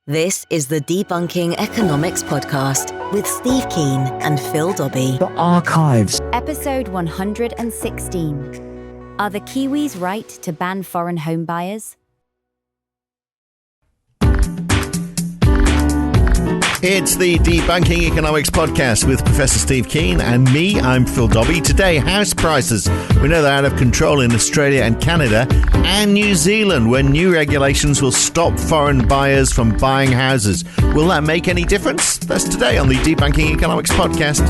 This is the Debunking Economics Podcast with Steve Keen and Phil Dobbie. The Archives. Episode 116. Are the Kiwis right to ban foreign home buyers? It's the Debunking Economics Podcast with Professor Steve Keen and me, I'm Phil Dobbie. Today, house prices. We know they're out of control in Australia and Canada and New Zealand, where new regulations will stop foreign buyers from buying houses. Will that make any difference? That's today on the Debunking Economics Podcast.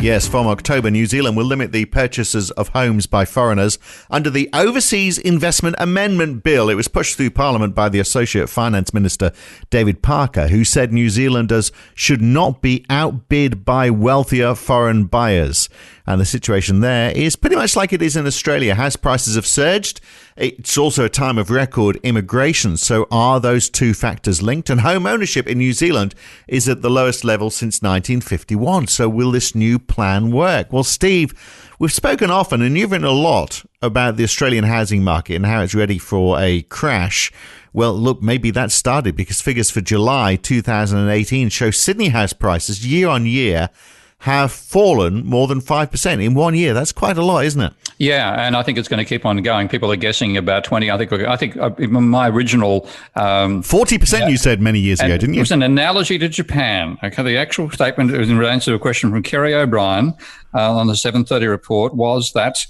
Yes, from October, New Zealand will limit the purchases of homes by foreigners under the Overseas Investment Amendment Bill. It was pushed through Parliament by the Associate Finance Minister, David Parker, who said New Zealanders should not be outbid by wealthier foreign buyers. And the situation there is pretty much like it is in Australia. House prices have surged. It's also a time of record immigration. So are those two factors linked? And home ownership in New Zealand is at the lowest level since 1951. So will this new plan work? Well, Steve, we've spoken often and you've written a lot about the Australian housing market and how it's ready for a crash. Well, look, maybe that started because figures for July 2018 show Sydney house prices year on year have fallen more than 5% in 1 year. That's quite a lot, isn't it? Yeah, and I think it's going to keep on going. People are guessing about 20. I think my original 40%. You said many years ago, didn't you? It was an analogy to Japan. Okay, the actual statement was in relation to a question from Kerry O'Brien on the 7:30 report was that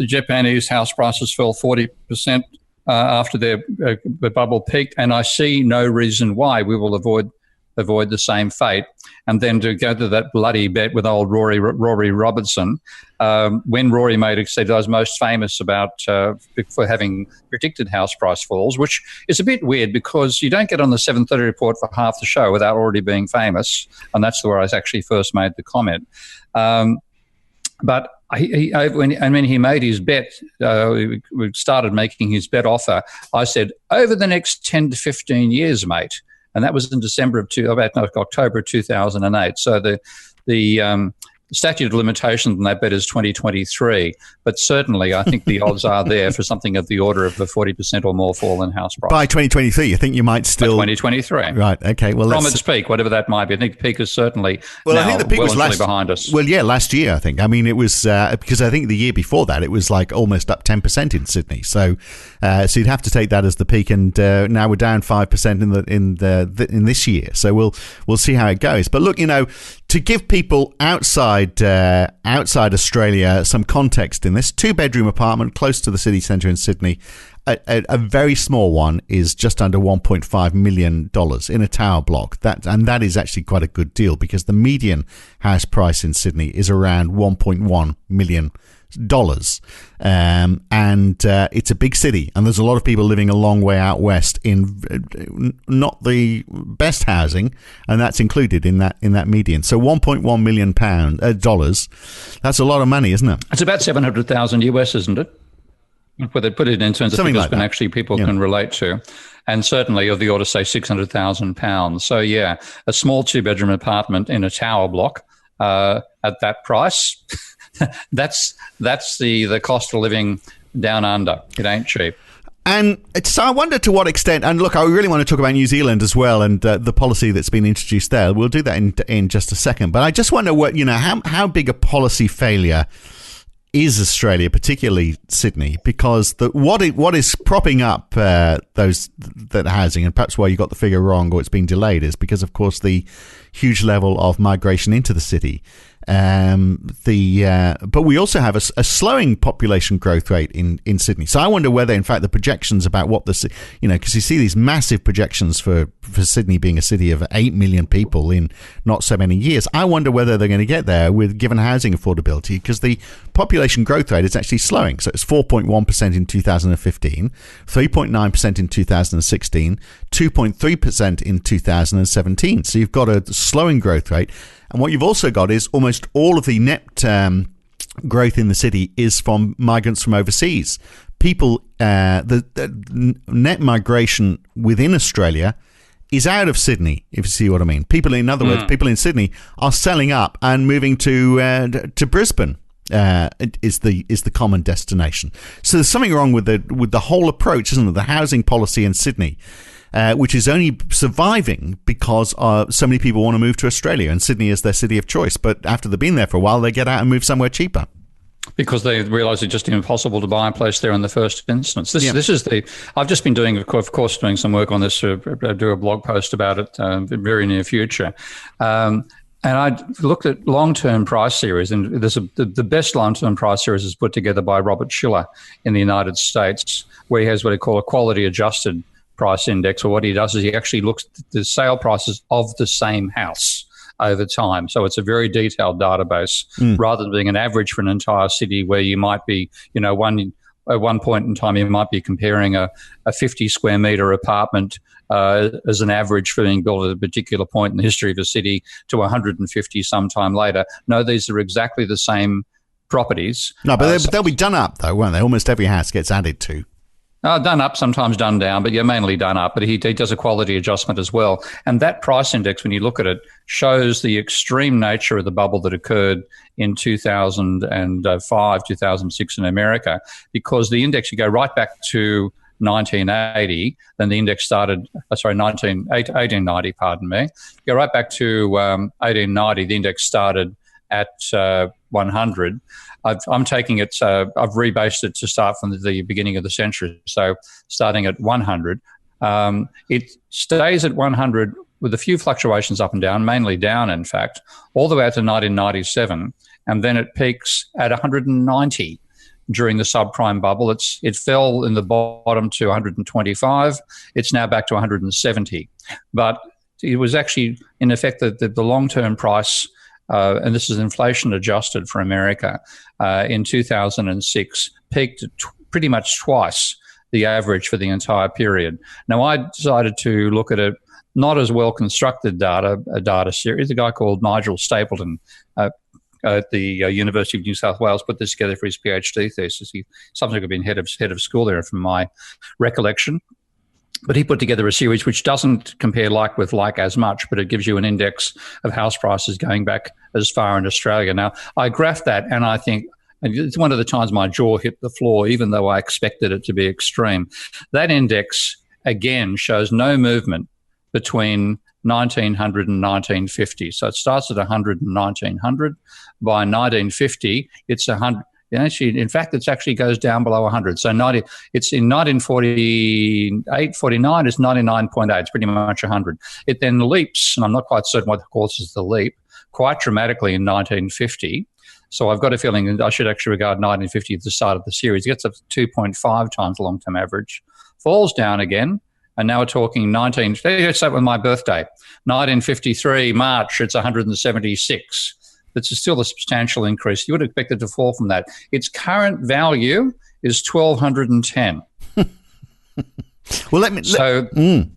Japanese house prices fell 40% after their bubble peaked, and I see no reason why we will avoid the same fate. And then to go to that bloody bet with old Rory Robertson, when Rory said I was most famous about for having predicted house price falls, which is a bit weird because you don't get on the 7:30 report for half the show without already being famous, and that's where I actually first made the comment. But when he made his bet, we started making his bet offer. I said, over the next 10 to 15 years, mate. And that was in October 2008. So the statute of limitations on that bet is 2023. But certainly, I think the odds are there for something of the order of a 40% or more fall in house price. By 2023, you think you might still... By 2023. Right, okay. Well, from its peak, whatever that might be. I think the peak is certainly I think the peak was behind us. Well, yeah, last year, I think. I mean, it was... because I think the year before that, it was like almost up 10% in Sydney. So you'd have to take that as the peak. And now we're down 5% in this year. So we'll see how it goes. But look, to give people outside Australia some context in this, 2-bedroom apartment close to the city centre in Sydney, a very small one is just under $1.5 million in a tower block. That is actually quite a good deal because the median house price in Sydney is around $1.1 million. And it's a big city, and there's a lot of people living a long way out west in not the best housing, and that's included in that median. So $1.1 million dollars. That's a lot of money, isn't it? It's about 700,000 US, isn't it? Where they put it in terms of something figures like actually people can relate to, and certainly of the order, say, £600,000. So yeah, a small 2-bedroom apartment in a tower block at that price. That's the cost of living down under. It ain't cheap. And so I wonder to what extent, and look, I really want to talk about New Zealand as well and the policy that's been introduced there. We'll do that in just a second. But I just wonder how big a policy failure is Australia, particularly Sydney, because what is propping up that housing, and perhaps why you got the figure wrong or it's been delayed, is because, of course, the huge level of migration into the city. But we also have a slowing population growth rate in Sydney. So I wonder whether, in fact, the projections about what because you see these massive projections for Sydney being a city of 8 million people in not so many years. I wonder whether they're going to get there with given housing affordability, because the population growth rate is actually slowing. So it's 4.1% in 2015, 3.9% in 2016, 2.3% in 2017. So you've got a slowing growth rate. And what you've also got is almost all of the net growth in the city is from migrants from overseas. People, the net migration within Australia is out of Sydney, if you see what I mean. People, in other words, people in Sydney are selling up and moving to Brisbane. is the common destination. So there's something wrong with the whole approach, isn't there? The housing policy in Sydney, which is only surviving because so many people want to move to Australia, and Sydney is their city of choice. But after they've been there for a while, they get out and move somewhere cheaper. Because they realise it's just impossible to buy a place there in the first instance. This is I've just been doing, of course, doing some work on this. Do a blog post about it in the very near future. And I looked at long-term price series, and the best long-term price series is put together by Robert Schiller in the United States, where he has what he call a quality-adjusted price index. Or what he does is he actually looks at the sale prices of the same house over time. So it's a very detailed database rather than being an average for an entire city where you might be, at one point in time, you might be comparing a 50 square metre apartment as an average for being built at a particular point in the history of a city to 150 sometime later. No, these are exactly the same properties. No, but they'll be done up, though, won't they? Almost every house gets added to. Done up, sometimes done down, but mainly done up. But he does a quality adjustment as well. And that price index, when you look at it, shows the extreme nature of the bubble that occurred in 2005, 2006 in America, because the index, you go right back to 1980, then the index started, 1890, pardon me. Go right back to 1890, the index started at 100. I'm taking it, I've rebased it to start from the beginning of the century. So starting at 100, it stays at 100 with a few fluctuations up and down, mainly down, in fact, all the way out to 1997. And then it peaks at 190 during the subprime bubble. It fell in the bottom to 125. It's now back to 170. But it was actually, in effect, the long-term price, and this is inflation adjusted for America, in 2006, peaked at pretty much twice the average for the entire period. Now, I decided to look at a not as well-constructed data series. A guy called Nigel Stapleton at the University of New South Wales put this together for his PhD thesis. He subsequently been head of school there, from my recollection. But he put together a series which doesn't compare like with like as much, but it gives you an index of house prices going back as far in Australia. Now, I graphed that, and I think it's one of the times my jaw hit the floor, even though I expected it to be extreme. That index, again, shows no movement between 1900 and 1950. So it starts at 100 and 1900. By 1950, it's 100. Actually, in fact, it actually goes down below 100. So it's in 1948, 49, it's 99.8. It's pretty much 100. It then leaps, and I'm not quite certain what causes the leap, quite dramatically in 1950. So I've got a feeling that I should actually regard 1950 at the start of the series. It gets up to 2.5 times long-term average, falls down again, and now we're talking let's start with my birthday. 1953, March, it's 176. It's still a substantial increase. You would expect it to fall from that. Its current value is 1,210. Well,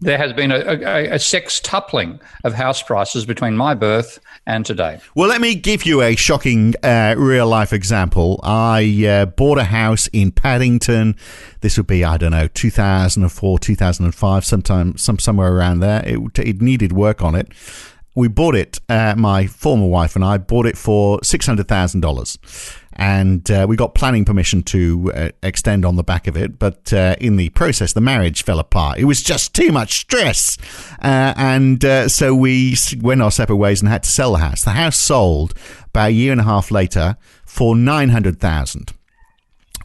there has been a sextupling of house prices between my birth and today. Well, let me give you a shocking real-life example. I bought a house in Paddington. This would be, 2004, 2005, somewhere around there. It needed work on it. We bought it, my former wife and I bought it for $600,000. And we got planning permission to extend on the back of it. But in the process, the marriage fell apart. It was just too much stress. So we went our separate ways and had to sell the house. The house sold about a year and a half later for $900,000.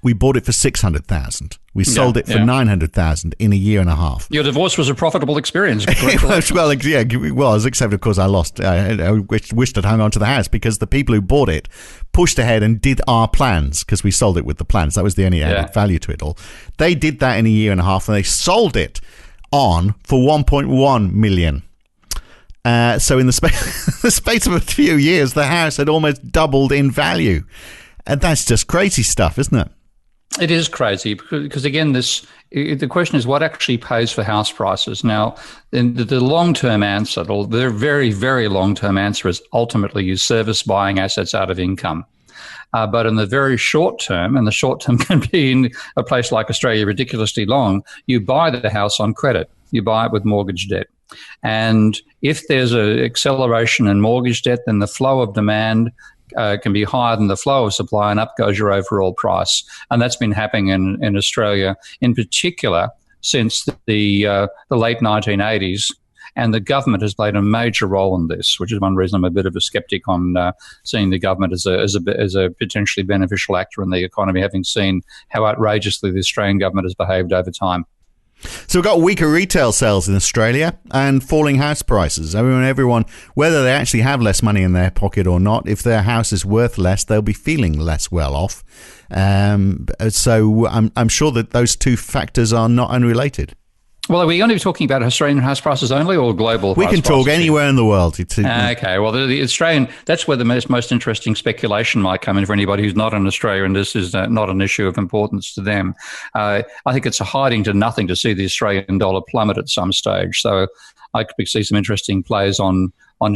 We bought it for $600,000. We sold it for $900,000 in a year and a half. Your divorce was a profitable experience. It was, except of course I lost. I wished I'd hung on to the house because the people who bought it pushed ahead and did our plans, because we sold it with the plans. That was the only added value to it all. They did that in a year and a half, and they sold it on for $1.1 million. So in the space of a few years, the house had almost doubled in value. And that's just crazy stuff, isn't it? It is crazy because again, the question is what actually pays for house prices. Now, the long-term answer, the very, very long-term answer is ultimately you service buying assets out of income. But in the very short term, and the short term can be in a place like Australia ridiculously long, you buy the house on credit. You buy it with mortgage debt. And if there's an acceleration in mortgage debt, then the flow of demand can be higher than the flow of supply, and up goes your overall price. And that's been happening in Australia, in particular, since the late 1980s. And the government has played a major role in this, which is one reason I'm a bit of a skeptic on seeing the government as a potentially beneficial actor in the economy, having seen how outrageously the Australian government has behaved over time. So we've got weaker retail sales in Australia and falling house prices. I mean, everyone, whether they actually have less money in their pocket or not, if their house is worth less, they'll be feeling less well off. So I'm sure that those two factors are not unrelated. Well, are we going to be talking about Australian house prices only or global We house can talk prices? anywhere in the world. Okay, well, the Australian, that's where the most interesting speculation might come in for anybody who's not in Australia, and this is not an issue of importance to them. I think it's a hiding to nothing to see the Australian dollar plummet at some stage. So I could see some interesting plays on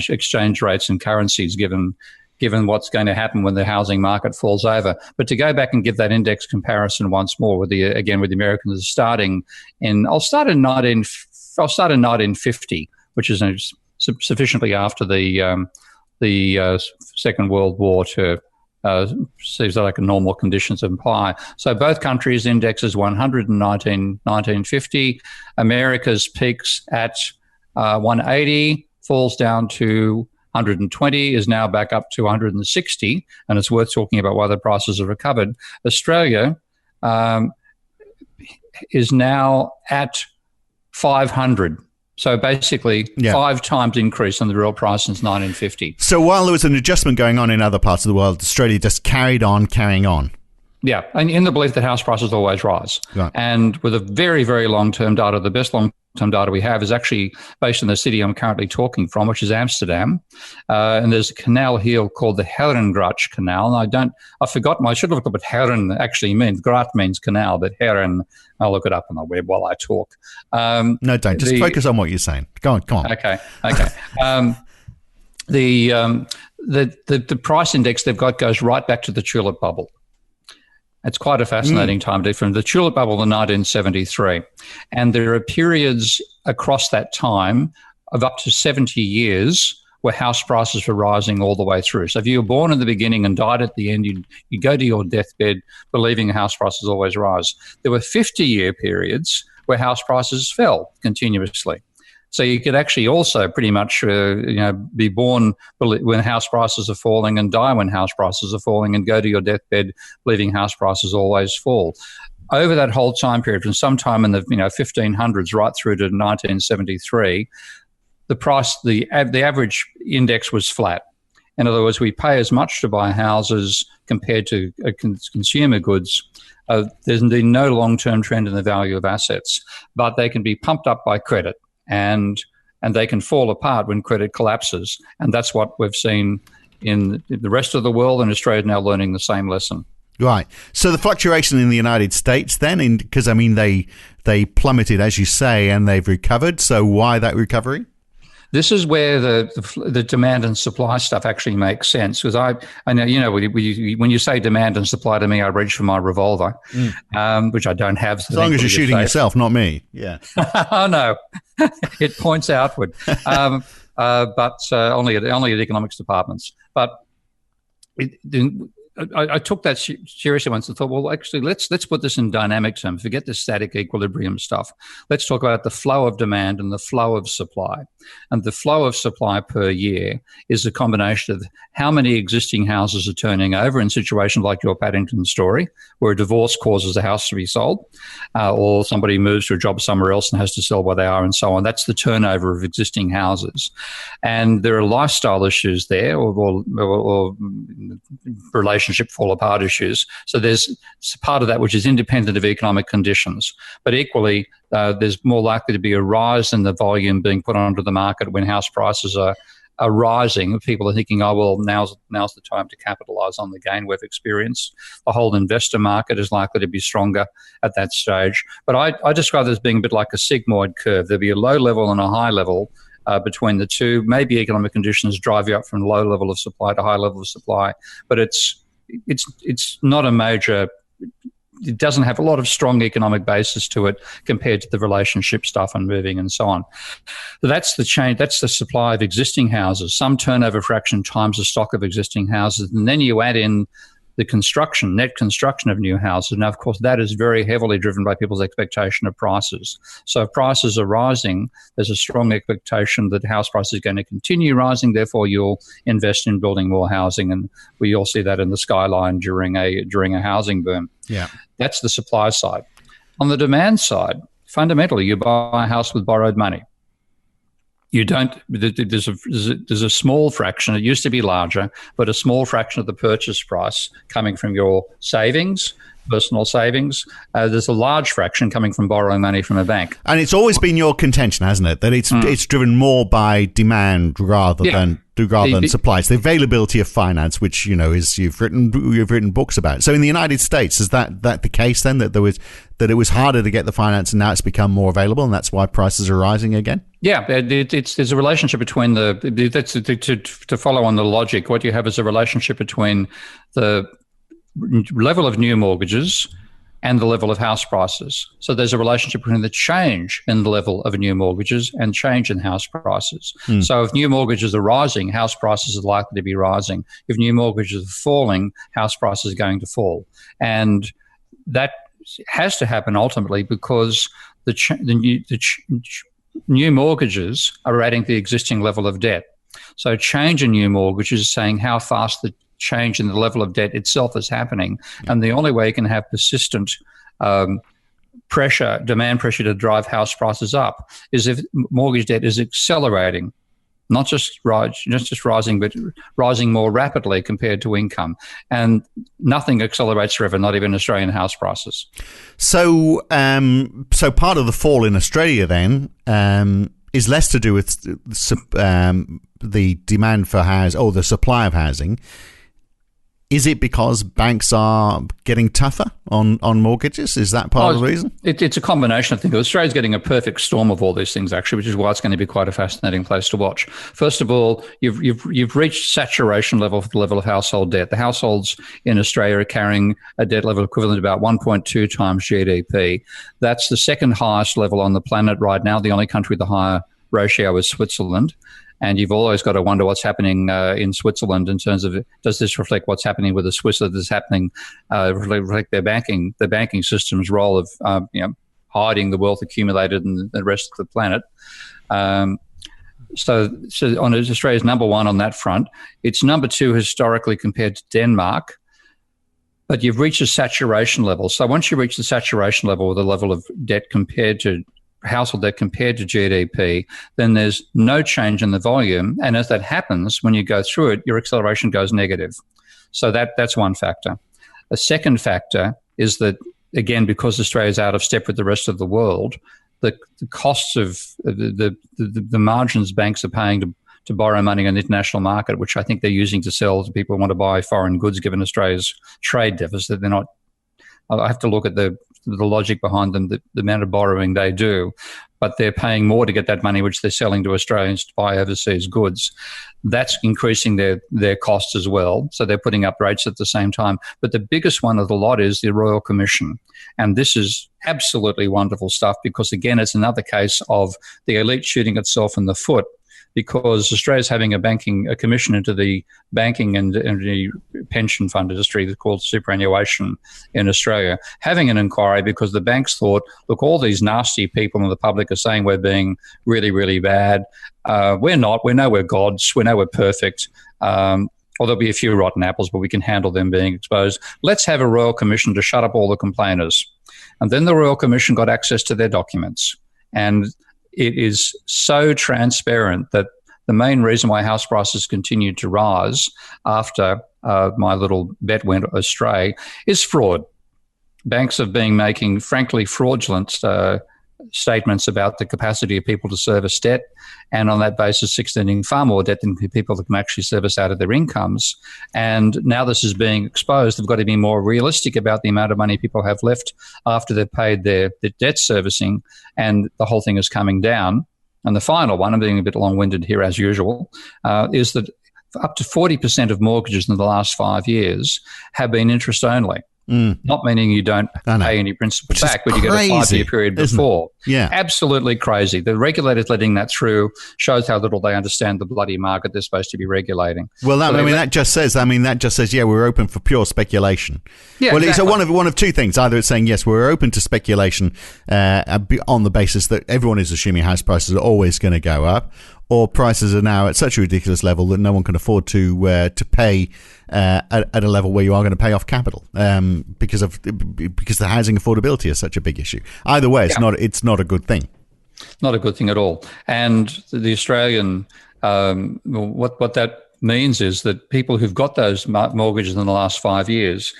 exchange rates and currencies given what's going to happen when the housing market falls over. But to go back and give that index comparison once more with the Americans starting in, I'll start in 1950, which is sufficiently after the Second World War to seems like normal conditions imply. So both countries' indexes 100 in 1950. America's peaks at 180, falls down to 120, is now back up to 160, and it's worth talking about why the prices have recovered. Australia is now at 500. So basically, 5 times increase in the real price since 1950. So while there was an adjustment going on in other parts of the world, Australia just carrying on. Yeah, and in the belief that house prices always rise. Right. And with a very, very long-term data, the best long-term data we have is actually based in the city I'm currently talking from, which is Amsterdam. And there's a canal here called the Herengracht Canal. And I should have looked up what Heren actually means. Gracht means canal, but Heren, I'll look it up on the web while I talk. No, don't. Just focus on what you're saying. Go on. Okay. The price index they've got goes right back to the tulip bubble. It's quite a fascinating time from the tulip bubble in 1973. And there are periods across that time of up to 70 years where house prices were rising all the way through. So if you were born in the beginning and died at the end, you go to your deathbed believing house prices always rise. There were 50-year periods where house prices fell continuously. So you could actually also pretty much be born when house prices are falling and die when house prices are falling and go to your deathbed believing house prices always fall. Over that whole time period, from sometime in the 1500s right through to 1973, the average index was flat. In other words, we pay as much to buy houses compared to consumer goods. There's been no long-term trend in the value of assets, but they can be pumped up by credit. And they can fall apart when credit collapses. And that's what we've seen in the rest of the world, and Australia is now learning the same lesson. Right. So the fluctuation in the United States then, because, they plummeted, as you say, and they've recovered. So why that recovery? This is where the demand and supply stuff actually makes sense, because I know, when you say demand and supply to me, I reach for my revolver, which I don't have. As long as you're shooting yourself, not me. Yeah. Oh, no. It points outward, but only at economics departments. But I took that seriously once and thought, well, actually, let's put this in dynamic terms. Forget the static equilibrium stuff. Let's talk about the flow of demand and the flow of supply. And the flow of supply per year is a combination of how many existing houses are turning over in situations like your Paddington story, where a divorce causes a house to be sold, or somebody moves to a job somewhere else and has to sell where they are and so on. That's the turnover of existing houses. And there are lifestyle issues there or relationship fall apart issues. So there's part of that which is independent of economic conditions. But equally, there's more likely to be a rise in the volume being put onto the market when house prices are rising. People are thinking, oh, well, now's the time to capitalize on the gain we've experienced. The whole investor market is likely to be stronger at that stage. But I describe it as being a bit like a sigmoid curve. There'll be a low level and a high level between the two. Maybe economic conditions drive you up from low level of supply to high level of supply, but it's not a major it doesn't have a lot of strong economic basis to it compared to the relationship stuff and moving and so on. So that's the change. That's the supply of existing houses, some turnover fraction times the stock of existing houses. And then you add in the net construction of new houses. Now, of course, that is very heavily driven by people's expectation of prices. So if prices are rising, there's a strong expectation that house prices are going to continue rising. Therefore, you'll invest in building more housing. And we all see that in the skyline during a housing boom. Yeah. That's the supply side. On the demand side, fundamentally, you buy a house with borrowed money. You don't. There's a small fraction. It used to be larger, but a small fraction of the purchase price coming from your savings, personal savings. There's a large fraction coming from borrowing money from a bank. And it's always been your contention, hasn't it, that it's driven more by demand rather than supply. It's the availability of finance, which is you've written books about. So in the United States, is that the case then, that it was harder to get the finance and now it's become more available, and that's why prices are rising again? Yeah, there's a relationship between to follow on the logic. What you have is a relationship between the level of new mortgages and the level of house prices. So there's a relationship between the change in the level of new mortgages and change in house prices. So if new mortgages are rising, house prices are likely to be rising. If new mortgages are falling, house prices are going to fall. And that has to happen ultimately because new mortgages are adding to the existing level of debt. So change in new mortgages is saying how fast the change in the level of debt itself is happening. And the only way you can have persistent demand pressure to drive house prices up is if mortgage debt is accelerating, not just rising, but rising more rapidly compared to income. And nothing accelerates forever, not even Australian house prices. So part of the fall in Australia then is less to do with the demand for or the supply of housing. Is it because banks are getting tougher on mortgages? Is that part of the reason? It's a combination of things. Australia's getting a perfect storm of all these things, actually, which is why it's going to be quite a fascinating place to watch. First of all, you've reached saturation level for the level of household debt. The households in Australia are carrying a debt level equivalent to about 1.2 times GDP. That's the second highest level on the planet right now. The only country with a higher ratio is Switzerland. And you've always got to wonder what's happening in Switzerland in terms of, does this reflect what's happening with the Swiss? Does this happening reflect the banking system's role of hiding the wealth accumulated in the rest of the planet? So on Australia's number one on that front. It's number two historically compared to Denmark. But you've reached a saturation level. So once you reach the saturation level, the level of debt household debt compared to GDP, then there's no change in the volume. And as that happens, when you go through it, your acceleration goes negative. So that's one factor. A second factor is that, again, because Australia is out of step with the rest of the world, the costs of the margins banks are paying to borrow money on the international market, which I think they're using to sell to people who want to buy foreign goods, given Australia's trade deficit. They're not. I have to look at the logic behind them, the amount of borrowing they do, but they're paying more to get that money, which they're selling to Australians to buy overseas goods. That's increasing their costs as well. So they're putting up rates at the same time. But the biggest one of the lot is the Royal Commission. And this is absolutely wonderful stuff because, again, it's another case of the elite shooting itself in the foot, because Australia's having a commission into the banking and the pension fund industry that's called superannuation in Australia, having an inquiry because the banks thought, look, all these nasty people in the public are saying we're being really, really bad. We're not. We know we're gods. We know we're perfect. Or there'll be a few rotten apples, but we can handle them being exposed. Let's have a Royal Commission to shut up all the complainers. And then the Royal Commission got access to their documents. And it is so transparent that the main reason why house prices continued to rise after my little bet went astray is fraud. Banks have been making, frankly, fraudulent statements about the capacity of people to service debt, and on that basis extending far more debt than people that can actually service out of their incomes. And now this is being exposed. They've got to be more realistic about the amount of money people have left after they've paid their debt servicing, and the whole thing is coming down. And the final one, I'm being a bit long-winded here as usual, is that up to 40% of mortgages in the last 5 years have been interest only. not meaning you don't pay any principal back, but you get a 5-year period before. Yeah. Absolutely crazy. The regulators letting that through shows how little they understand the bloody market they're supposed to be regulating. Well, that just says, yeah, we're open for pure speculation. Yeah, well, exactly. It's one of two things. Either it's saying, yes, we're open to speculation on the basis that everyone is assuming house prices are always going to go up, or prices are now at such a ridiculous level that no one can afford to pay at a level where you are going to pay off capital because the housing affordability is such a big issue. Either way, it's not a good thing. Not a good thing at all. And the Australian, what that means is that people who've got those mortgages in the last 5 years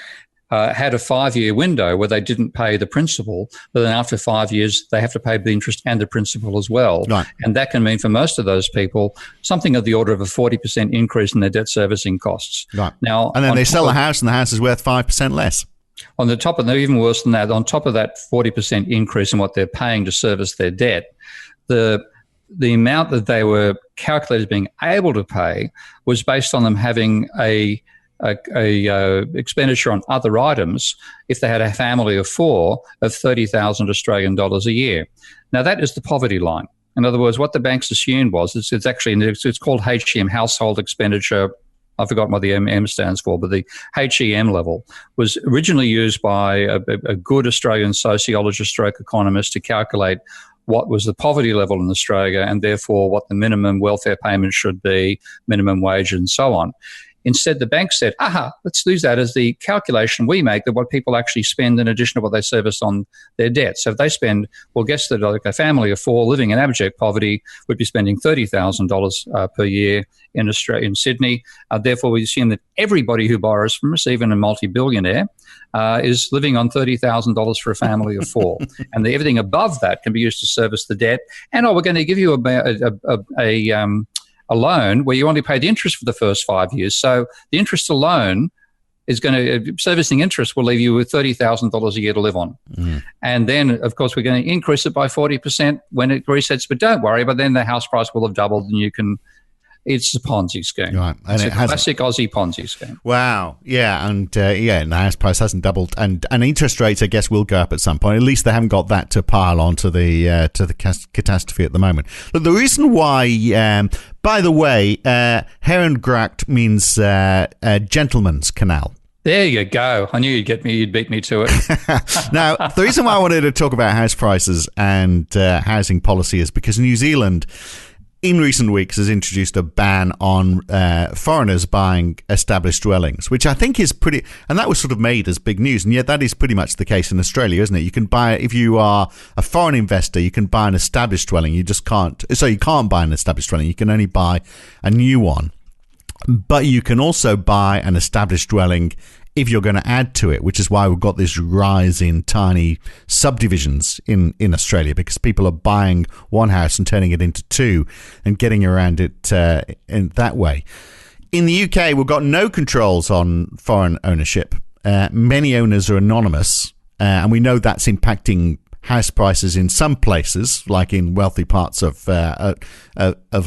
had a 5-year window where they didn't pay the principal, but then after 5 years, they have to pay the interest and the principal as well. Right. And that can mean for most of those people something of the order of a 40% increase in their debt servicing costs. Right. Now, and then they sell the house and the house is worth 5% less. On the top of that, even worse than that, on top of that 40% increase in what they're paying to service their debt, the amount that they were calculated as being able to pay was based on them having a expenditure on other items if they had a family of 4 of 30,000 Australian dollars a year. Now that is the poverty line. In other words, what the banks assumed was it's called HEM, household expenditure. I've forgotten what the M stands for, but the HEM level was originally used by a good Australian sociologist stroke economist to calculate what was the poverty level in Australia and therefore what the minimum welfare payment should be, minimum wage and so on. Instead, the bank said, let's use that as the calculation we make of what people actually spend in addition to what they service on their debt. So if they spend, guess that like a family of 4 living in abject poverty would be spending $30,000 per year in Australia, in Sydney. Therefore, we assume that everybody who borrows from us, even a multi-billionaire, is living on $30,000 for a family of 4. And everything above that can be used to service the debt. And we're going to give you a loan where you only pay the interest for the first 5 years. So the interest alone is servicing interest will leave you with $30,000 a year to live on. Mm. And then, of course, we're going to increase it by 40% when it resets. But don't worry, but then the house price will have doubled and it's a Ponzi scheme. Right. And it's a classic Aussie Ponzi scheme. Wow. Yeah. And and the house price hasn't doubled. And interest rates, I guess, will go up at some point. At least they haven't got that to pile on to the catastrophe at the moment. But the reason why, by the way, Herrengracht means gentleman's canal. There you go. I knew you'd beat me to it. Now, the reason why I wanted to talk about house prices and housing policy is because New Zealand, in recent weeks, has introduced a ban on foreigners buying established dwellings, which I think is pretty, and that was sort of made as big news, and yet that is pretty much the case in Australia, isn't it? You can buy, if you are a foreign investor, you can buy an established dwelling. You can't buy an established dwelling. You can only buy a new one. But you can also buy an established dwelling if you're going to add to it, which is why we've got this rise in tiny subdivisions in Australia, because people are buying one house and turning it into 2 and getting around it in that way. In the UK, we've got no controls on foreign ownership. Many owners are anonymous, and we know that's impacting house prices in some places, like in wealthy parts of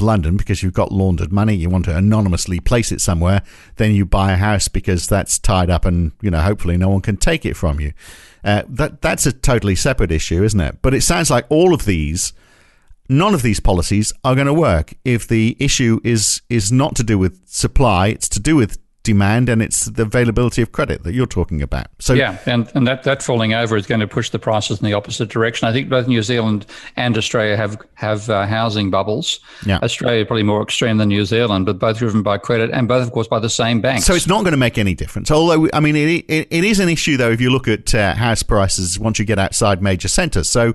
London, because you've got laundered money, you want to anonymously place it somewhere, then you buy a house because that's tied up and, hopefully no one can take it from you. That's a totally separate issue, isn't it? But it sounds like none of these policies are going to work if the issue is not to do with supply, it's to do with demand, and it's the availability of credit that you're talking about. So yeah, and that falling over is going to push the prices in the opposite direction. I think both New Zealand and Australia have housing bubbles. Yeah. Australia probably more extreme than New Zealand, but both driven by credit and both, of course, by the same banks. So it's not going to make any difference. Although, I mean, it is an issue, though, if you look at house prices once you get outside major centres. So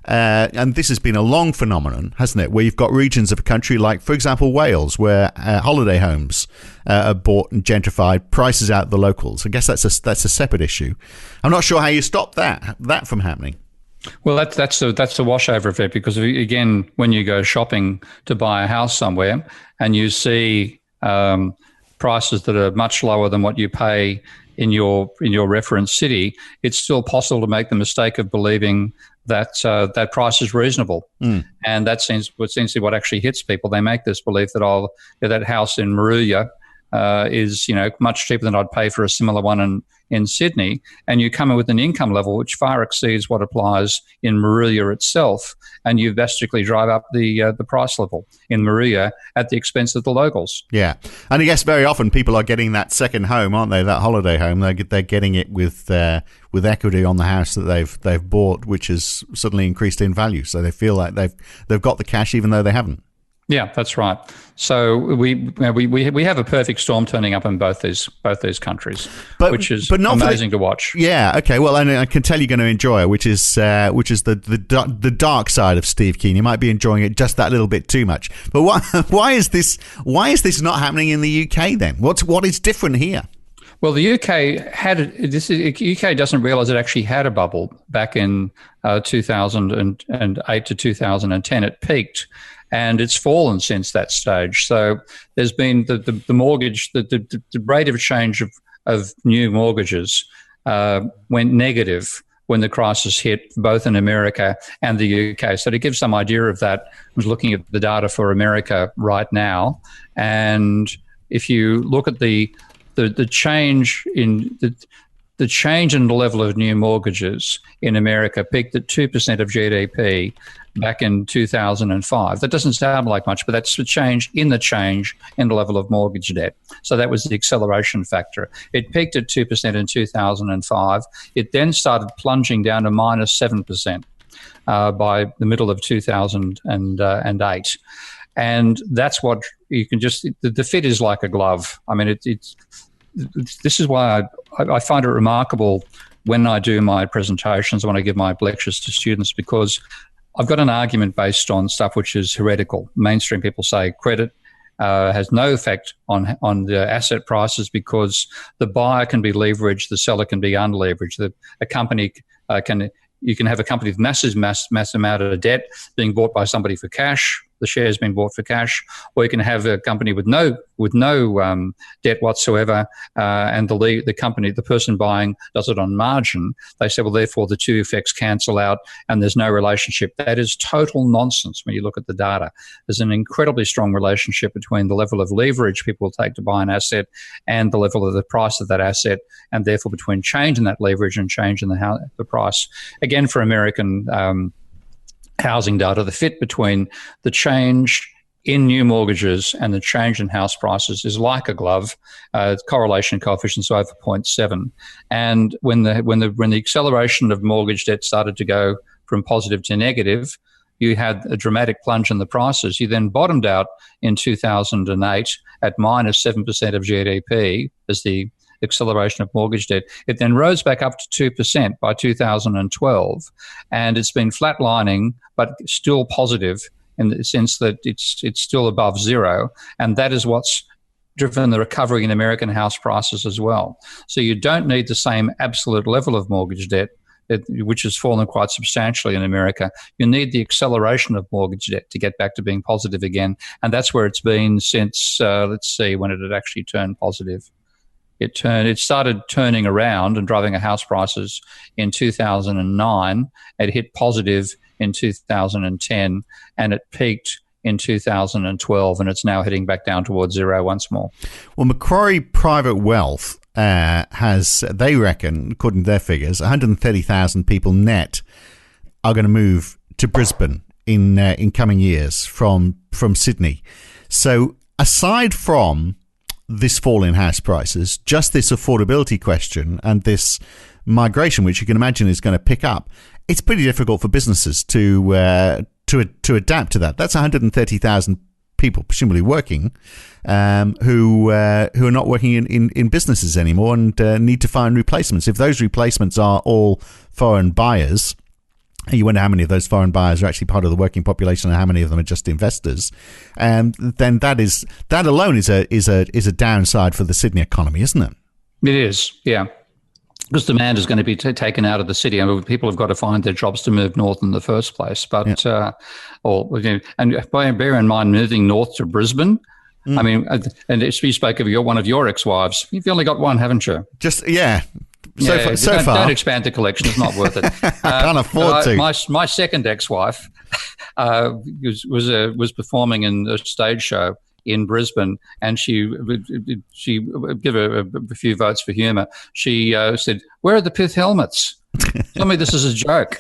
and this has been a long phenomenon, hasn't it, where you've got regions of a country like, for example, Wales, where holiday homes are bought and gentrified, prices out the locals. I guess that's a separate issue. I'm not sure how you stop that from happening. Well, that's the washover effect, because again, when you go shopping to buy a house somewhere and you see prices that are much lower than what you pay in your reference city, it's still possible to make the mistake of believing that that price is reasonable. And that seems to be what actually hits people. They make this belief that that house in Moruya is much cheaper than I'd pay for a similar one in Sydney, and you come in with an income level which far exceeds what applies in Moruya itself, and you basically drive up the price level in Moruya at the expense of the locals. Yeah, and I guess very often people are getting that second home, aren't they? That holiday home, they're getting it with equity on the house that they've bought, which has suddenly increased in value. So they feel like they've got the cash even though they haven't. Yeah, that's right. So we have a perfect storm turning up in both these countries, which is amazing to watch. Yeah. Okay. Well, and I can tell you're going to enjoy it, which is the dark side of Steve Keen. You might be enjoying it just that little bit too much. But why is this not happening in the UK then? What is different here? Well, the UK doesn't realise it actually had a bubble back in 2008 to 2010. It peaked. And it's fallen since that stage. So there's been the mortgage, the rate of change of new mortgages went negative when the crisis hit, both in America and the UK. So to give some idea of that, I was looking at the data for America right now. And if you look at the change in the change in the level of new mortgages in America peaked at 2% of GDP back in 2005. That doesn't sound like much, but that's the change in the level of mortgage debt. So that was the acceleration factor. It peaked at 2% in 2005. It then started plunging down to minus 7% by the middle of 2008. And that's what you can just, the fit is like a glove. I mean, this is why I find it remarkable when I do my presentations, when I give my lectures to students, because I've got an argument based on stuff which is heretical. Mainstream people say credit has no effect on the asset prices because the buyer can be leveraged, the seller can be unleveraged. A company you can have a company with mass amount of debt being bought by somebody for cash, the shares being bought for cash, or you can have a company with no debt whatsoever, and the person buying does it on margin. They say, well, therefore the two effects cancel out and there's no relationship. That is total nonsense when you look at the data. There's an incredibly strong relationship between the level of leverage people will take to buy an asset and the level of the price of that asset, and therefore between change in that leverage and change in the price. Again, for American housing data, the fit between the change in new mortgages and the change in house prices is like a glove. Correlation coefficients over 0.7. And when the acceleration of mortgage debt started to go from positive to negative, you had a dramatic plunge in the prices. You then bottomed out in 2008 at minus 7% of GDP as the acceleration of mortgage debt. It then rose back up to 2% by 2012, and it's been flatlining but still positive in the sense that it's still above zero, and that is what's driven the recovery in American house prices as well. So you don't need the same absolute level of mortgage debt, which has fallen quite substantially in America. You need the acceleration of mortgage debt to get back to being positive again, and that's where it's been since, let's see, when it had actually turned positive. It started turning around and driving house prices in 2009. It hit positive in 2010, and it peaked in 2012, and it's now heading back down towards zero once more. Well, Macquarie Private Wealth has, they reckon, according to their figures, 130,000 people net are going to move to Brisbane in coming years from Sydney. So aside from this fall in house prices, just this affordability question and this migration, which you can imagine is going to pick up, it's pretty difficult for businesses to adapt to that. That's 130,000 people presumably working who are not working in businesses anymore and need to find replacements. If those replacements are all foreign buyers, you wonder how many of those foreign buyers are actually part of the working population and how many of them are just investors. Then that alone is a downside for the Sydney economy, isn't it? It is, yeah. Because demand is going to be taken out of the city. I mean, people have got to find their jobs to move north in the first place. But and bear in mind, moving north to Brisbane. I mean, and you spoke of one of your ex-wives. You've only got one, haven't you? Just yeah. So far, don't expand the collection. It's not worth it. I can't afford to. My second ex-wife was performing in a stage show in Brisbane, and she give a few votes for humour. She said, "Where are the pith helmets? Tell me this is a joke."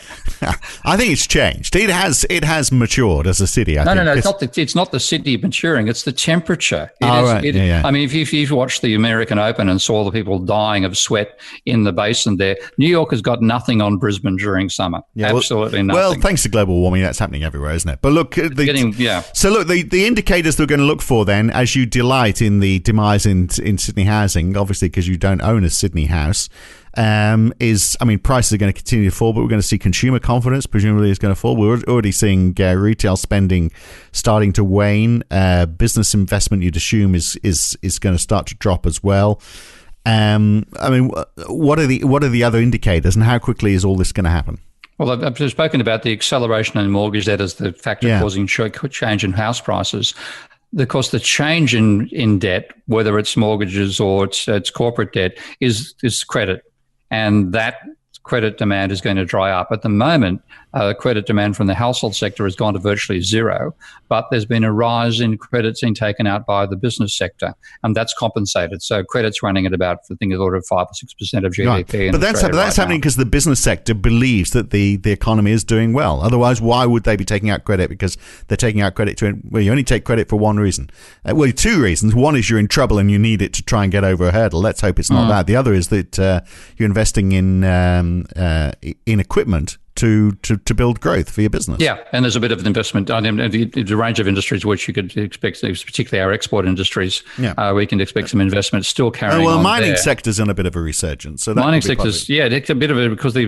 I think it's changed. It has matured as a city. I think. No. It's not the city maturing. It's the temperature. Right. I mean, if you watched the American Open and saw the people dying of sweat in the basin there, New York has got nothing on Brisbane during summer. Yeah, absolutely nothing. Well, thanks to global warming, that's happening everywhere, isn't it? But look, So look, the indicators that we're going to look for then, as you delight in the demise in Sydney housing, obviously because you don't own a Sydney house. Prices are going to continue to fall, but we're going to see consumer confidence presumably is going to fall. We're already seeing retail spending starting to wane. Business investment, you'd assume, is going to start to drop as well. What are the other indicators, and how quickly is all this going to happen? Well, I've spoken about the acceleration in mortgage debt as the factor causing change in house prices. Of course, the change in debt, whether it's mortgages or it's corporate debt, is credit. And that credit demand is going to dry up. At the moment, credit demand from the household sector has gone to virtually zero, but there's been a rise in credits being taken out by the business sector, and that's compensated. So credit's running at about, I think, the order of 5 or 6% of GDP. Right. But that's happening because the business sector believes that the economy is doing well. Otherwise, why would they be taking out credit? Because they're taking out credit you only take credit for one reason. Two reasons. One is you're in trouble and you need it to try and get over a hurdle. Let's hope it's not that. The other is that you're investing in equipment to build growth for your business. Yeah, and there's a bit of an investment on the range of industries which you could expect, particularly our export industries. We can expect some investment still carrying on. Mining sector's on a bit of a resurgence. So mining sector's, it's a bit of because the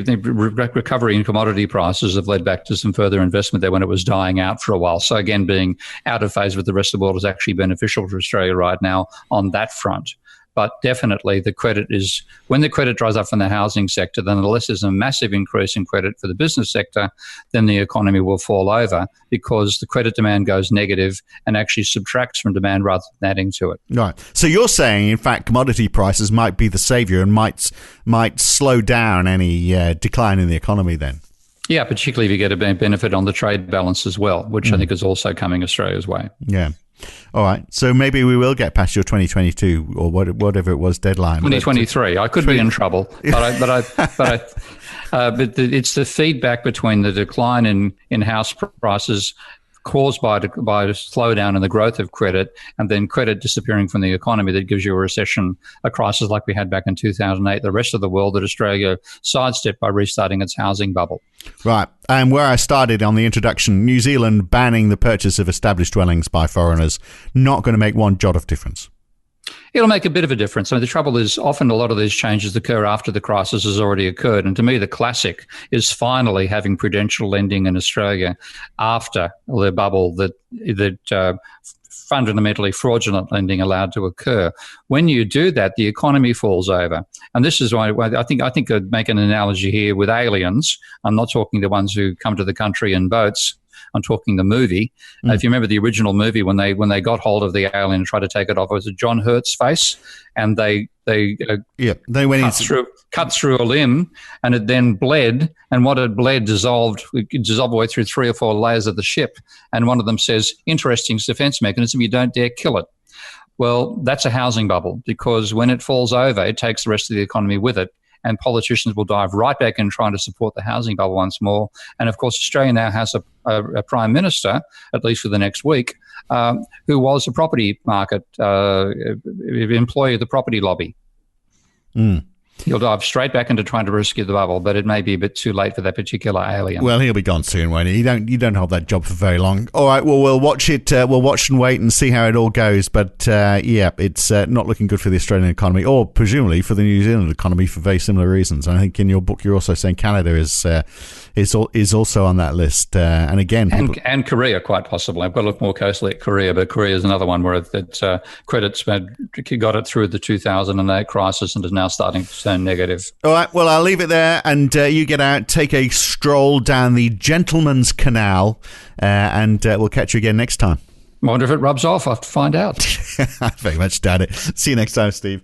recovery in commodity prices have led back to some further investment there when it was dying out for a while. So again, being out of phase with the rest of the world is actually beneficial to Australia right now on that front. But definitely when the credit dries up from the housing sector, then unless there's a massive increase in credit for the business sector, then the economy will fall over because the credit demand goes negative and actually subtracts from demand rather than adding to it. Right. So you're saying, in fact, commodity prices might be the savior and might slow down any decline in the economy then? Yeah, particularly if you get a benefit on the trade balance as well, which I think is also coming Australia's way. Yeah. All right. So maybe we will get past your 2022 or whatever it was deadline. 2023. I could be in trouble, but it's the feedback between the decline in house prices caused by a slowdown in the growth of credit and then credit disappearing from the economy that gives you a recession, a crisis like we had back in 2008. The rest of the world that Australia sidestepped by restarting its housing bubble. Right. And where I started on the introduction, New Zealand banning the purchase of established dwellings by foreigners, not going to make one jot of difference. It'll make a bit of a difference. I mean, the trouble is often a lot of these changes occur after the crisis has already occurred. And to me, the classic is finally having prudential lending in Australia after the bubble that fundamentally fraudulent lending allowed to occur. When you do that, the economy falls over. And this is why I think I'd make an analogy here with aliens. I'm not talking the ones who come to the country in boats. I'm talking the movie. If you remember the original movie, when they got hold of the alien and tried to take it off, it was John Hurt's face, and they went cut through a limb, and it then bled, and what it bled dissolved away through 3 or 4 layers of the ship. And one of them says, "Interesting defense mechanism. You don't dare kill it." Well, that's a housing bubble because when it falls over, it takes the rest of the economy with it. And politicians will dive right back in trying to support the housing bubble once more. And of course, Australia now has a prime minister, at least for the next week, who was a property market employee of the property lobby. He'll dive straight back into trying to rescue the bubble, but it may be a bit too late for that particular alien. Well, he'll be gone soon, won't he? You don't hold that job for very long. All right, well, we'll watch it. We'll watch and wait and see how it all goes. But it's not looking good for the Australian economy, or presumably for the New Zealand economy for very similar reasons. And I think in your book you're also saying Canada is also on that list. And again, and Korea quite possibly. I've got to look more closely at Korea, but Korea is another one where credit's got it through the 2008 crisis and is now starting to turn negative. All right, well, I'll leave it there, and you get out, take a stroll down the Gentleman's Canal, and we'll catch you again next time. I wonder if it rubs off. I have to find out. I very much doubt it. See you next time, Steve.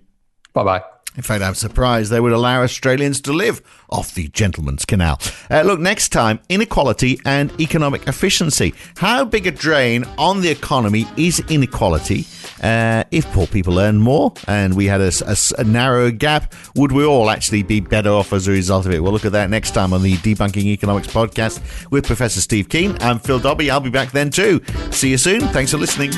Bye-bye. In fact, I'm surprised they would allow Australians to live off the Gentleman's Canal. Look, next time, inequality and economic efficiency. How big a drain on the economy is inequality? If poor people earn more and we had a narrower gap, would we all actually be better off as a result of it? We'll look at that next time on the Debunking Economics podcast with Professor Steve Keen. I'm Phil Dobbie. I'll be back then too. See you soon. Thanks for listening.